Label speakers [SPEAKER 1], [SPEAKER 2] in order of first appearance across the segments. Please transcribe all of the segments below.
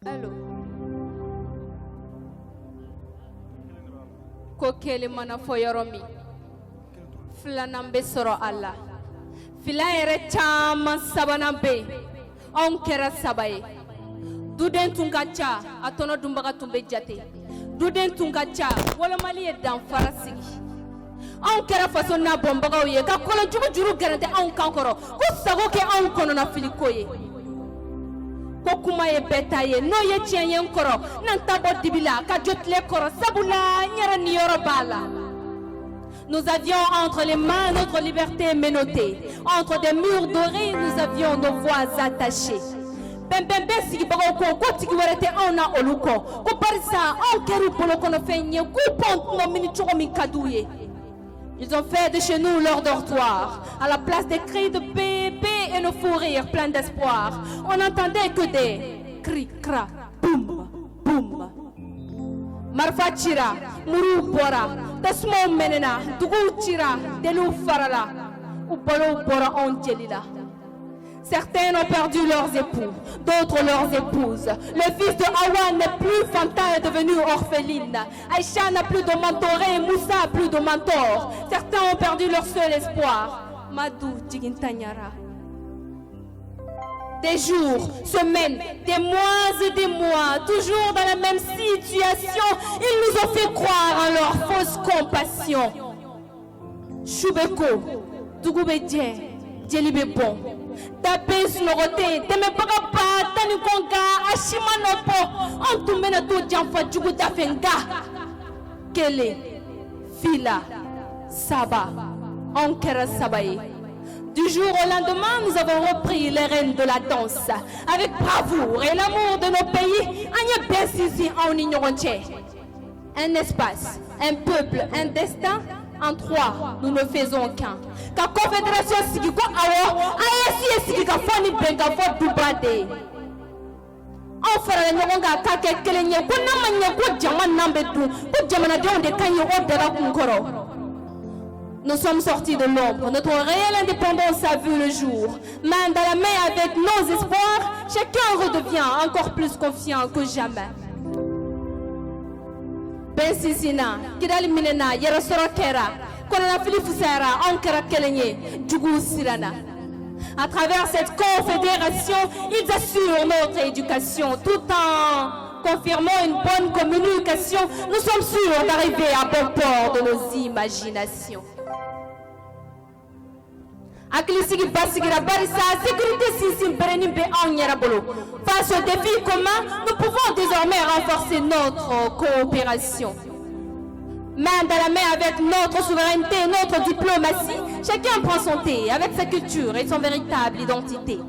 [SPEAKER 1] Allô. Ko kele mana fo yɔrɔ min filanan bɛ sɔrɔ a la fila yɛrɛ caman sabanan bɛ yen anw kɛra saba ye duden tun ka ca a tɔnɔ dunbaga tun bɛ jate duden tun ka ca wɔlɔmali ye danfara sigi anw kɛra faso n'a bɔnbagaw ye ka kɔlɔnjugu juru gɛrɛntɛ anw kan kɔrɔ ko sago kɛ anw kɔnɔnafiliko ye ko kuma ye bɛɛ ta ye n'o ye tiɲɛ ye n kɔrɔ n'an ta bɔ dibi la ka jo tile kɔrɔ sabula n yɛrɛ niyɔrɔ b'a la. Nous avions entre les mains notre liberté menottée. Entre des murs dorés, nous avions nos voix attachées. Bɛnbɛnbɛn sigibagaw ko ko tigi wɛrɛ tɛ anw na olu kɔ ko barisa anw kɛr'u bolokɔnɔfɛn ye k'u pɔn nɔmini cogo min ka d'u ye. Ils ont fait de chez nous leur dortoir. À la place des cris de bébé et nos fous rires pleins d'espoir, on n'entendait que des cris, cra, boum, boum. Marfa tira, muru bora, tasmo menena, dugu tira, delu farala, ou bolo bora on jelila. Certains ont perdu leurs époux, d'autres leurs épouses. Le fils de Hawa n'est plus, Fanta est devenue orpheline. Aïcha n'a plus de mentor et Moussa plus de mentor. Certains ont perdu leur seul espoir. Madou Djigintanyara. Des jours, semaines, des mois et des mois, toujours dans la même situation, ils nous ont fait croire en leur fausse compassion. Choubeko, Dougoubedje, Djelibé bon. Tapé sunorote, teme papa, tani konga, ashima nopo, on tumbe na to jamfa jugu dafenga. Kele, fila, saba, onkera sabaye. Du jour au lendemain, nous avons repris les rênes de la danse. Avec bravoure et l'amour de nos pays, Agnès Bensisi en ignorantier. Un espace, un peuple, un destin. En trois, nous ne faisons qu'un. La confédération Sigiko Awo, ASI Sigika Fani Benga Fort Dubade. On fera la nyonga kake kelenye, ko namanya ko jaman nambetu, ko jamana de onde kanyo odera kunkoro. Nous sommes sortis de l'ombre, notre réelle indépendance a vu le jour. Main dans la main avec nos espoirs, chacun redevient encore plus confiant que jamais. Ben Sisina, Kidali Minena, Yerasora Kera, Konana Filifusera, Ankara Kelenye, Djougou Sirana. À travers cette confédération, ils assurent notre éducation tout en confirmant une bonne communication. Nous sommes sûrs d'arriver à bon port de nos imaginations. Akilisigi Basigira Barissa, sécurité Sissim Berenimbe Anyarabolo. Face aux défis communs, nous pouvons désormais renforcer notre coopération. Main dans la main avec notre souveraineté et notre diplomatie, chacun prend son thé avec sa culture et son véritable identité.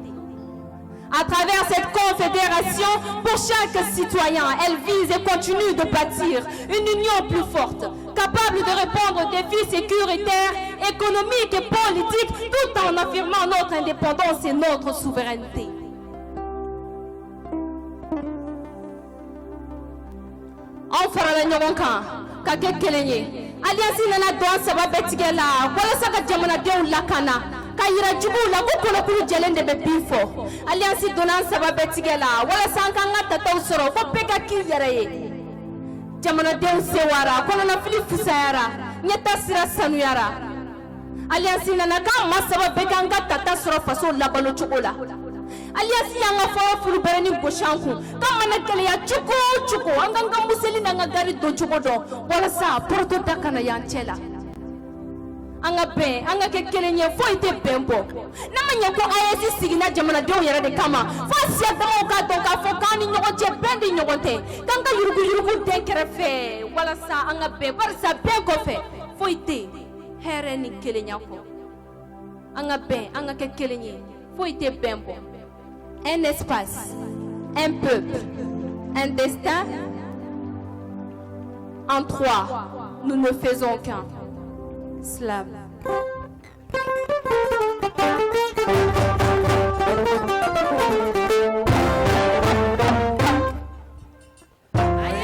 [SPEAKER 1] À travers cette confédération, pour chaque citoyen, elle vise et continue de bâtir une union plus forte, capable de répondre aux défis sécuritaires, économiques et politiques, tout en affirmant notre indépendance et notre souveraineté. On fera la nyonka, kake kelenye. Alliance nana don sababe tigela, wala saka jamana de lakana. Kayira jubu la ko kulu jelende be bifo. Alliance dona sababe tigela, wala sanka ngata taw soro ko peka kiyere. Jamana de sewara, kono na fili fusayara, nyata sira sanuyara. Alliance nana ka masababe kanga tata soro faso la balo chukola. Aliasi yanga fo fulu bereni boshanku kamana kele ya chuko anganga museli nanga gari do chuko do wala sa porto dakana yanchela anga be anga ke kele nye fo ite bembo namanya ko ayesi sigina jamana do yara de kama fo sia damo ka do ka fo kani nyogo che bendi nyogote kanga yurugu de kerefe wala sa anga be barsa be ko fe fo ite hereni kele nyako anga be anga ke kele nye fo ite bembo. Un espace, un peuple, un destin. En trois, nous ne faisons qu'un. Slam.
[SPEAKER 2] I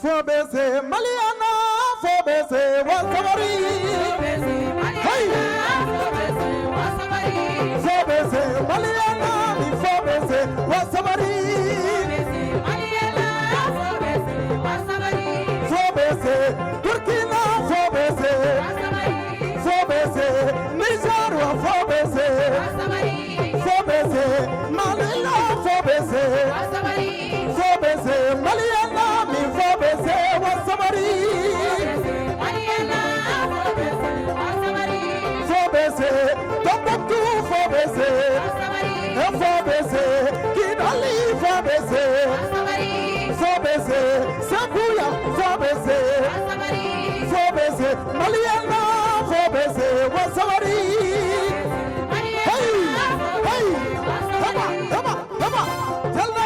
[SPEAKER 2] Fobese Maliana, Fobese Wasamari. Fobese Maliana, Fobese Wasamari. Fobese Burkina, Fobese. Fobese Niger, Fobese. Fobese Malila, Fobese. Fobese Maliana, Fobese Wasamari. baiser, faut baiser, Kidali, faut baiser, faut baiser, Sabouya, faut baiser, Maliana, faut baiser, Wasawari. Hey, hey, come on, tell me.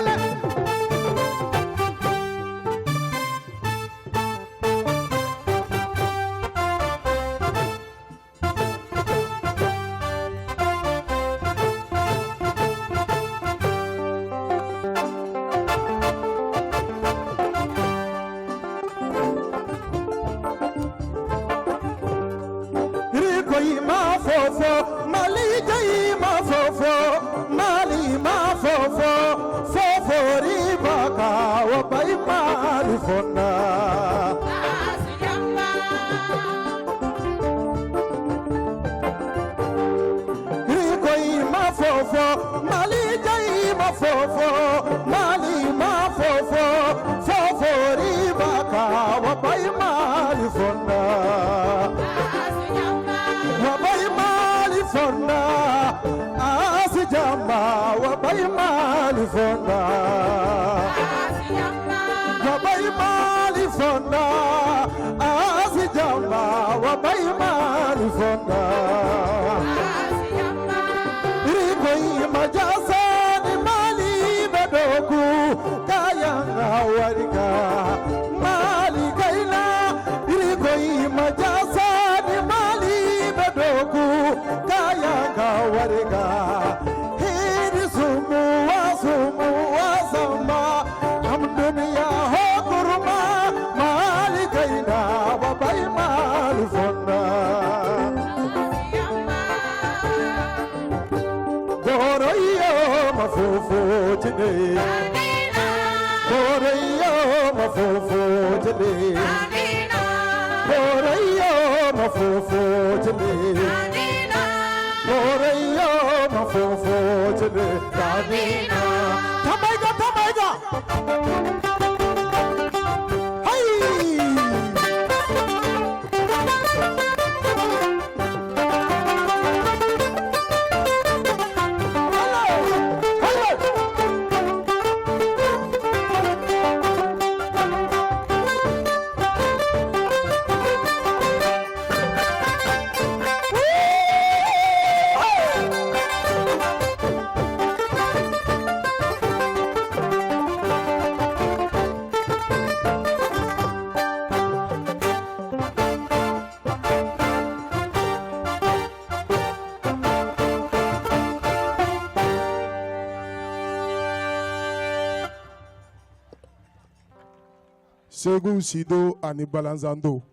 [SPEAKER 3] Segu Sido ani Balanzando.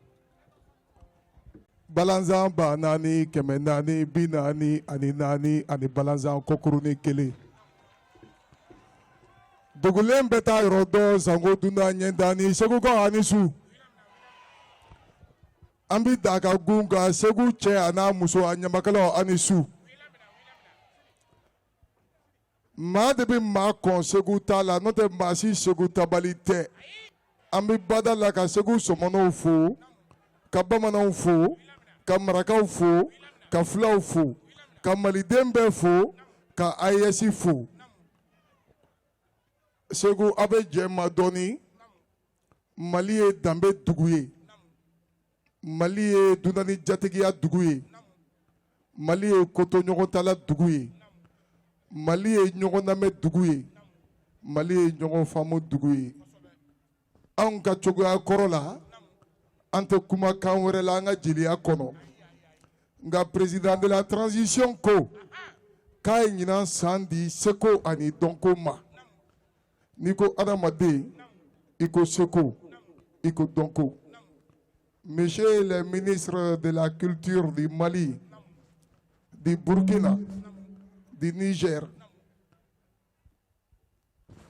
[SPEAKER 3] Balanzan ba nani, keme nani, binani, ani Balanzan kokuruni kele. Dogulen beta rodo zango duna nyendani, segu ka anisu. Ambi daga gunga, segu che ana muso anyamakalo anisu. Ma debi ma kon segu tala, note masi segu tabalite. Ambi bada la ka segu somono fo, ka bamanaw fo, ka marakaw fo, ka fulaw fo, ka maliden bɛɛ fo, ka ayesi fo. Segu abe jɛma dɔɔni, Mali ye danbe dugu ye, Mali ye dunani jatigiya dugu ye, Mali ye koto ɲɔgɔn tala dugu ye, Mali ye ɲɔgɔn lamɛn dugu ye, Mali ye ɲɔgɔn faamu dugu ye. Anw ka cogoya kɔrɔ la, an tɛ kumakan wɛrɛ la an ka jeliya kɔnɔ. Nka président de la transition ko k'a ye ɲinan san di seko ani dɔnko ma. N'i ko adamaden, i ko seko, i ko dɔnko. Monsieur le ministre de la Culture du Mali, du Burkina, du Niger,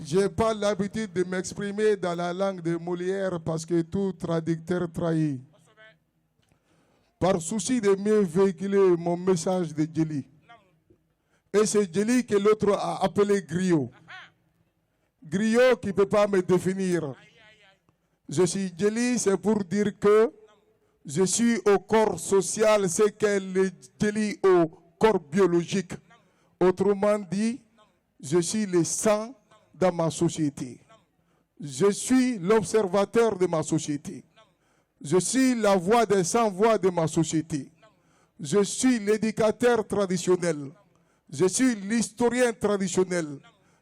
[SPEAKER 3] je n'ai pas l'habitude de m'exprimer dans la langue de Molière parce que tout traducteur trahit. Par souci de mieux véhiculer mon message de Djeli. Et c'est Djeli que l'autre a appelé griot. Griot qui ne peut pas me définir. Je suis Djeli, c'est pour dire que je suis au corps social, c'est qu'elle est Djeli au corps biologique. Autrement dit, je suis le sang dans ma société. Je suis l'observateur de ma société. Je suis la voix des sans-voix de ma société. Je suis l'éducateur traditionnel. Je suis l'historien traditionnel.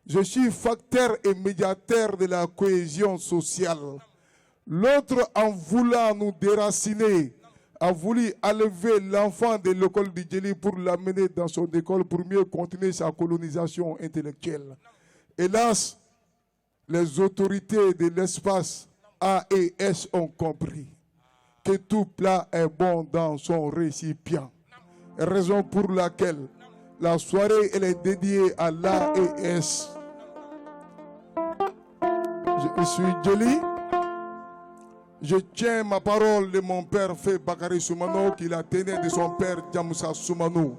[SPEAKER 3] Je suis facteur et médiateur de la cohésion sociale. L'autre, en voulant nous déraciner, a voulu enlever l'enfant de l'école du Djeli pour l'amener dans son école pour mieux continuer sa colonisation intellectuelle. Hélas, les autorités de l'espace A et S ont compris que tout plat est bon dans son récipient. Raison pour laquelle la soirée elle est dédiée à l'A et S. Je suis Djeli. Je tiens ma parole de mon père Fé Bakary Soumano qui la tenait de son père Djamoussa Soumano.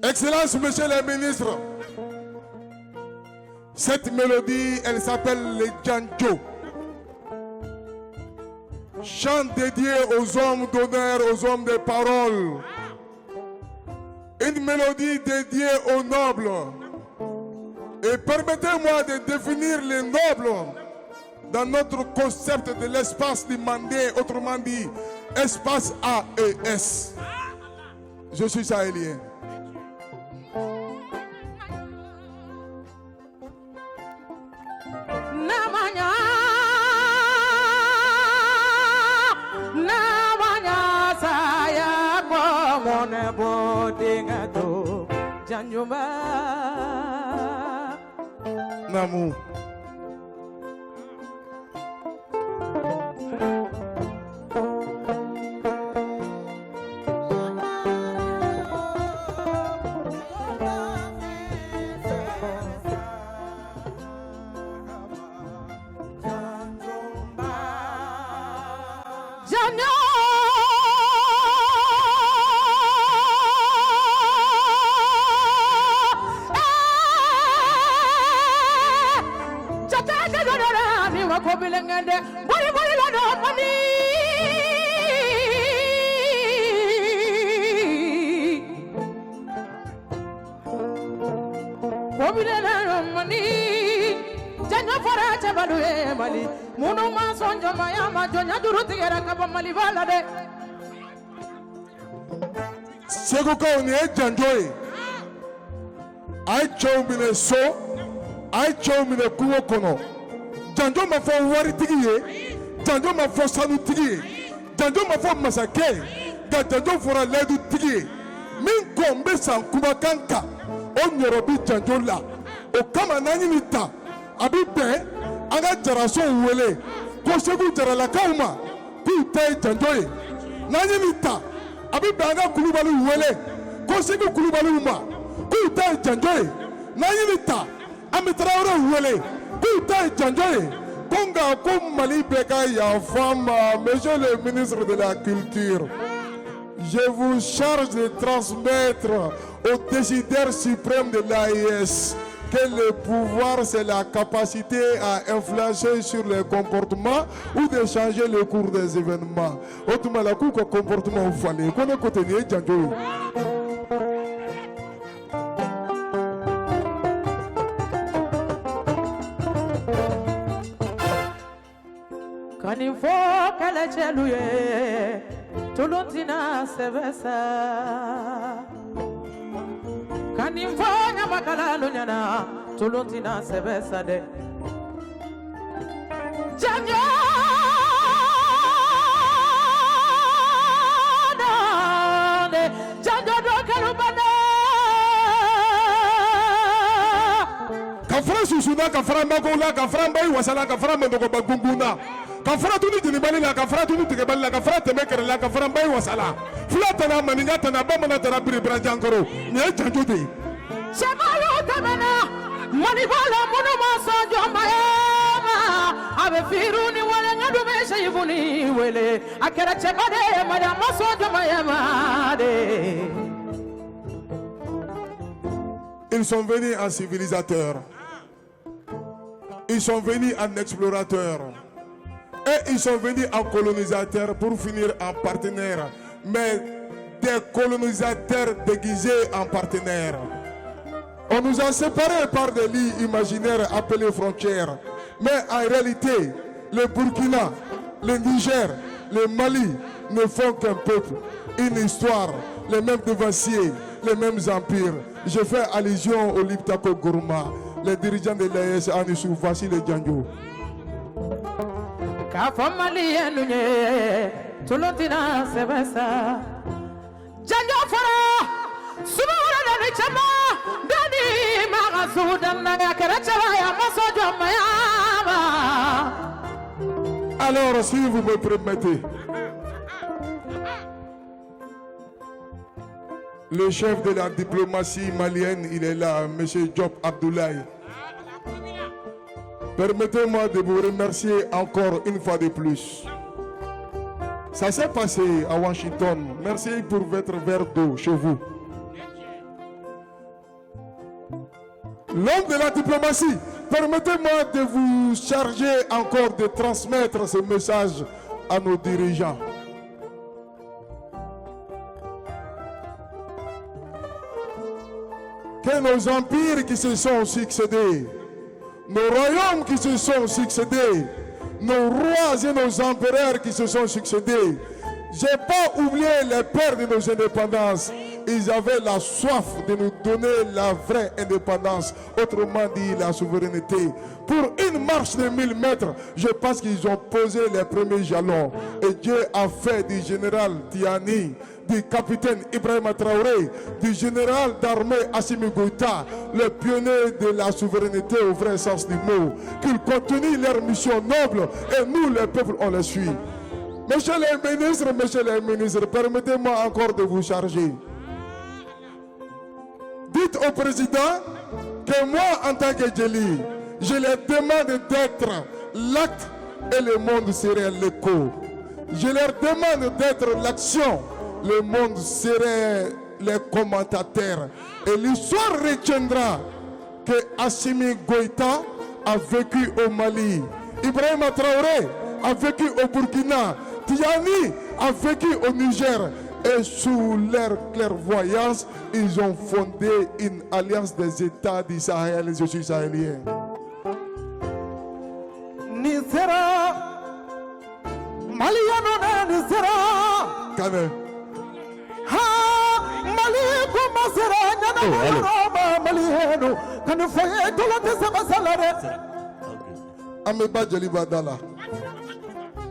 [SPEAKER 3] Excellences, Monsieur le ministre, cette mélodie, elle s'appelle le Djanjo. Chant dédié aux hommes d'honneur, aux hommes de parole. Une mélodie dédiée aux nobles. Et permettez-moi de définir les nobles dans notre concept de l'espace demandé, autrement dit, espace A et S. Je suis sahélien. Namou. Seguko on est Djanjoé. Aïe Chomine So, Aïe Chomine Kuokono. Djanjo m'a fait wari tigiye, Djanjo m'a fait sanu tigiye, Djanjo m'a fait massacre, Djanjo fera l'aide tigiye. Min kombe san kubakanka, on yorobi Djanjo la. O kama nani nita, abi ben, aga jaraso wele, ko segu jarala kauma, ku tay Djanjoé. Nani nita, abi ben aga kulubali wele, ko segu kulubali uma, ku tay Djanjoé. Nani nita, ami traore wele. Konga comme Mali Beka ya femme, monsieur le ministre de la Culture, je vous charge de transmettre au décideur suprême de l'AIS que le pouvoir c'est la capacité à influencer sur les comportements ou de changer le cours des événements. Autrement, la cour comportement fallait qu'on ait côté de Djanjo.
[SPEAKER 4] Kanifo kala cheluye tuluntina sebesa Kanifo nyamakala lunyana tuluntina sebesa de Janjo de Janjo do kalubana
[SPEAKER 3] Kafra susuna kafra magola kafra mbai wasala kafra mandoko bagunguna Kafra tuni jinibali la kafra tuni tikebali la kafra temekere la kafra mbai wasala. Fula tana maniga tana bamana tana biri branjankoro. Ni Djanjo de.
[SPEAKER 4] Chemalu tamena manibala munuma sojo mayama abe firuni wala ngadu mesha yibuni wele akera chemade madama sojo mayama de.
[SPEAKER 3] Ils sont venus en civilisateurs. Ils sont venus en explorateurs. Et ils sont venus en colonisateurs pour finir en partenaires. Mais des colonisateurs déguisés en partenaires. On nous a séparés par des lits imaginaires appelés frontières. Mais en réalité, le Burkina, le Niger, le Mali ne font qu'un peuple, une histoire, les mêmes devanciers, les mêmes empires. Je fais allusion au Liptako Gourma, les dirigeants de l'AES Anissou, voici les Django. Alors, si vous me permettez, le chef de la diplomatie malienne, il est là, M. Diop Abdoulaye. Permettez-moi de vous remercier encore une fois de plus. Ça s'est passé à Washington. Merci pour votre verre d'eau chez vous. L'homme de la diplomatie, permettez-moi de vous charger encore de transmettre ce message à nos dirigeants. Que nos empires qui se sont succédés, nos royaumes qui se sont succédés, nos rois et nos empereurs qui se sont succédés, j'ai pas oublié les pères de nos indépendances. Ils avaient la soif de nous donner la vraie indépendance, autrement dit la souveraineté. Pour une marche de 1000 mètres, je pense qu'ils ont posé les premiers jalons. Et Dieu a fait du général Tiani, du capitaine Ibrahima Traoré, du général d'armée Assimi Goïta, le pionnier de la souveraineté au vrai sens du mot, qu'ils continuent leur mission noble et nous les peuples on les suit. Messieurs les ministres, permettez-moi encore de vous charger. Dites au président que moi en tant que Djeli, je les demande d'être l'acte et le monde serait l'écho. Je leur demande d'être l'action, le monde serait les commentateurs. Et l'histoire retiendra que Assimi Goïta a vécu au Mali, Ibrahima Traoré a vécu au Burkina, Tiani a vécu au Niger. Et sous leur clairvoyance, ils ont fondé une alliance des États du Sahel. Je suis sahélien.
[SPEAKER 2] Nisera Maliano Nisera
[SPEAKER 3] Kane.
[SPEAKER 2] Ha Mali kuma sera nyana Maliano kanu foye tolate sama salare
[SPEAKER 3] Ameba Jeliba Dala.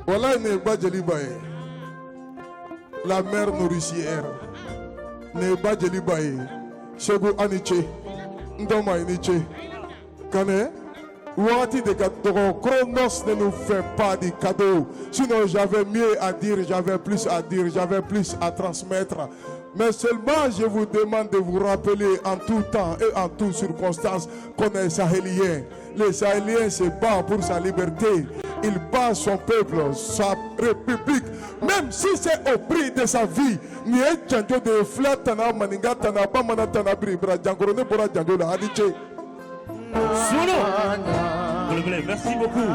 [SPEAKER 3] Voilà une Eba Jeliba. La mère nourricière. Neba Jelibaye. Chego Aniche. Ndoma Iniche. Kane. Ouati de Gatoro. Chronos ne nous fait pas de cadeaux. Sinon j'avais mieux à dire, j'avais plus à dire, j'avais plus à transmettre. Mais seulement je vous demande de vous rappeler en tout temps et en toutes circonstances qu'on est sahélien. Le Sahélien se bat pour sa liberté. Il bat son peuple, sa république, même si c'est au prix de sa vie. Ni e janjo de flatana maninga tana ba manatana bribra jangoro ne bora janjo la hadiche.
[SPEAKER 5] Solo. Merci beaucoup.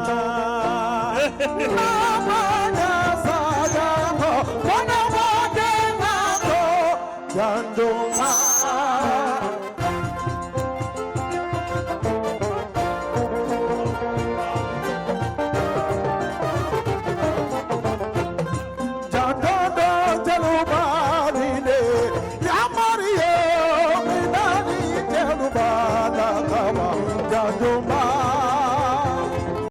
[SPEAKER 2] Mario,